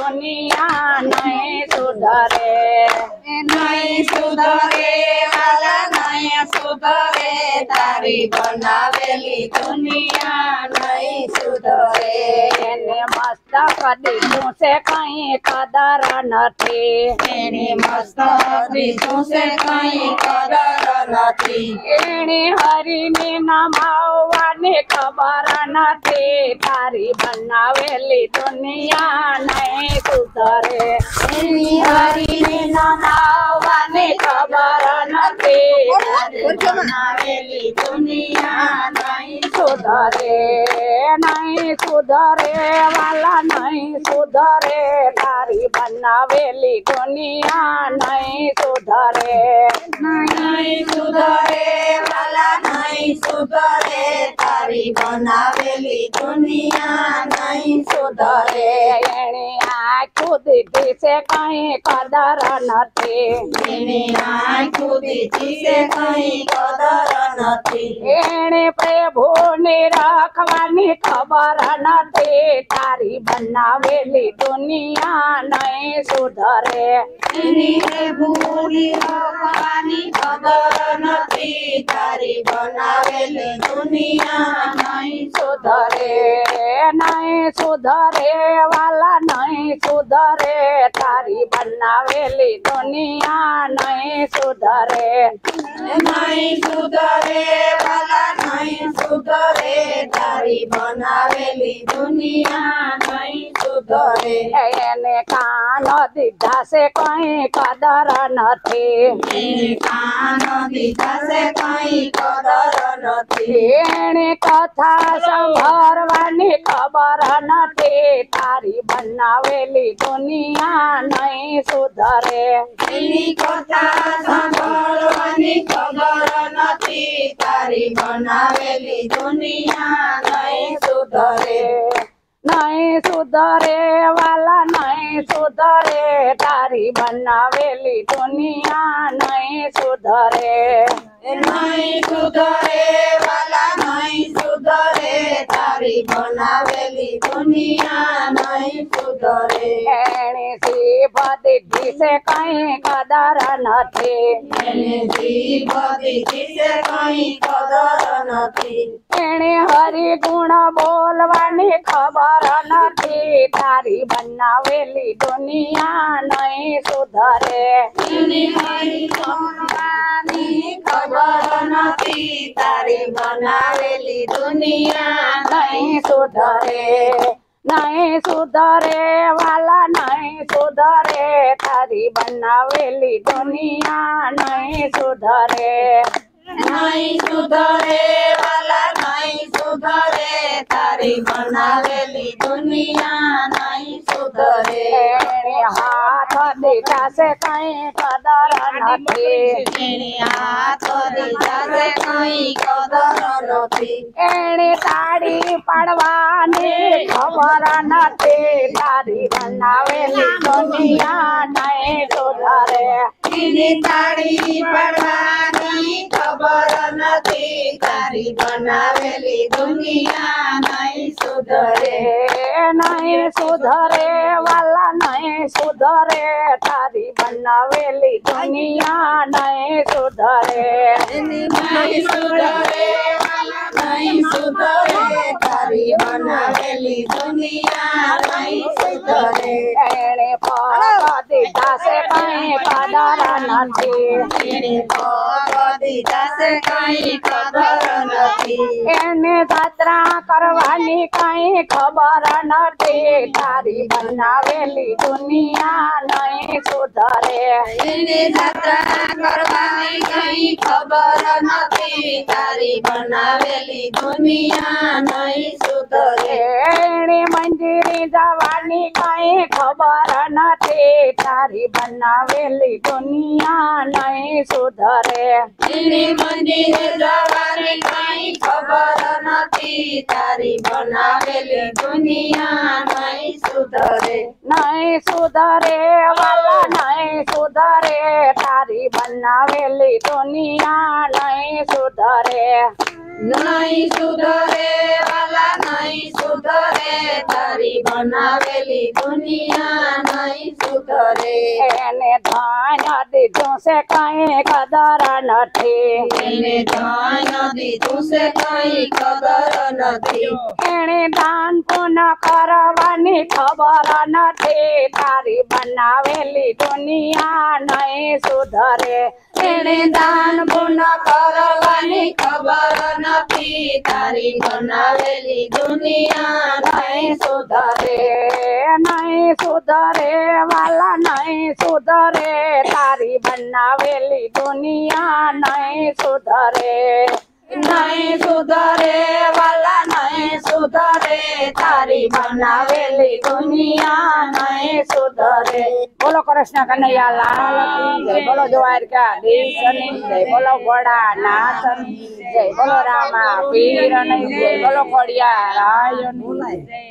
દુનિયા નહીં સુધરે નહીં સુધરે વાલા નહીં સુધરે તારી બનાવેલી દુનિયા નહીં સુધરે એને મસ્તક દીધું છે કઈ કદર નથી એને મસ્તક દીધું છે કઈ કદર નથી એને હરીને નમાવવાની ખબર નથી તારી બનાવેલી દુનિયા નહીં સુધરે એની હરીને નમાવવાની ખબર નથી તારી બનાવેલી દુનિયા નહીં સુધરે નહીં સુધરે વાલા નહીં સુધરે તારી બનાવેલી દુનિયા નહીં સુધરે નહીં સુધરે વાલા નહીં સુધરે તારી બનાવેલી દુનિયા નહીં સુધરે એણે આખું દીધી છે કઈ કદર નથી એની આંખું દીધી છે કઈ કદર નથી એણે પ્રભુની રાખવાની ખબર નથી તારી બનાવેલી દુનિયા નહીં સુધરે એની ભૂલી રાખવાની ખબર નથી તારી બનાવેલી દુનિયા નહીં સુધરે નહીં સુધરે વાલા નહીં સુધરે તારી બનાવેલી દુનિયા નહીં સુધરે નહીં સુધરે વાલા નહીં સુધરે તારી બનાવેલી દુનિયા નહીં સુધરે એને કાન દીધા છે કઈ કદર નથી એને કાન દીધા છે કઈ કદર નથી એને કથા સંભળવાની ખબર નથી તારી બનાવેલી દુનિયા નહીં સુધરે એની કથા સાંભળવાની ખબર નથી તારી બનાવેલી દુનિયા નહીં સુધરે નહીં સુધરે વાલા નહીં સુધરે તારી બનાવેલી દુનિયા નહીં સુધરે નહીં સુધરે વાલા નહીં સુધરે તારી બનાવેલી દુનિયા નહીં સુધરે એણે જીભ દીધી છે કઈ કદર નથી એને જીભ દીધી છે કઈ કદર નથી એણે હરિ ગુણ બોલવાની ખબર નથી તારી બનાવેલી દુનિયા નહીં સુધરે એની હરી ભગવાનની ખબર નથી તારી બનાવેલી દુનિયા નહીં સુધરે નહીં સુધરે વાલા નહીં સુધરે તારી બનાવેલી દુનિયા નહીં સુધરે નહીં સુધરે વાલા નહીં સુધરે તારી બનાવેલી દુનિયા નહીં સુધરે એણે હાથ દીધા છે કઈ કદર નથી એને હાથ દીધા છે કઈ કદર નથી એણે તાળી પાડવાની ખબર નથી તારી બનાવેલી દુનિયા નહીં સુધરે એની તાળી પડવાની ખબર નથી તારી બનાવેલી દુનિયા નહીં સુધરે નહીં સુધરે વાલા નહીં સુધરે તારી બનાવેલી દુનિયા નહીં સુધરે નહીં સુધરે વાલા નહીં સુધરે તારી બનાવેલી દુનિયા નહીં સુધરે એણે પગ દીધા છે કઈ કદર નથી એને પગ દીધા છે કઈ કદર નથી એને જાત્રા કરવાની કઈ ખબર નથી તારી બનાવેલી દુનિયા નહીં સુધરે એને જાત્રા કરવાની કઈ ખબર નથી તારી બનાવેલી દુનિયા નહીં સુધરે એણે મંદિરે જવાની કઈ ખબર નથી તારી બનાવેલી દુનિયા નહીં સુધરે એને મંદિરે જવાની કઈ ખબર નથી તારી બનાવેલી દુનિયા નહીં સુધરે નહીં સુધરે વાલા નહીં સુધરે તારી બનાવેલી દુનિયા નહીં સુધરે નહીં સુધરે વાલા નહીં સુધરે તારી બનાવેલી દુનિયા નહીં સુધરે એને ધન દીધું છે કઈ કદર નથી એને ધન દીધું છે કઈ ખબર નથી એને દાન પુણ્ય કરવાની ખબર નથી તારી બનાવેલી દુનિયા નહીં સુધરે એને દાન પુણ્ય કરવાની ખબર નથી તારી બનાવેલી દુનિયા નહીં સુધરે નહીં સુધરે વાલા નહીં સુધરે તારી બનાવેલી દુનિયા નહીં સુધરે નહીં સુધરે વાલા નહીં સુધરે તારી બનાવેલી દુનિયા નહીં સુધરે બોલો કૃષ્ણ કનૈયા લાલ કી જય, બોલો દ્વારકાધીશની જય, બોલો ભોળાનાથની જય, બોલો રામા પીરની જય, બોલો ખોડિયાર રાયની જય.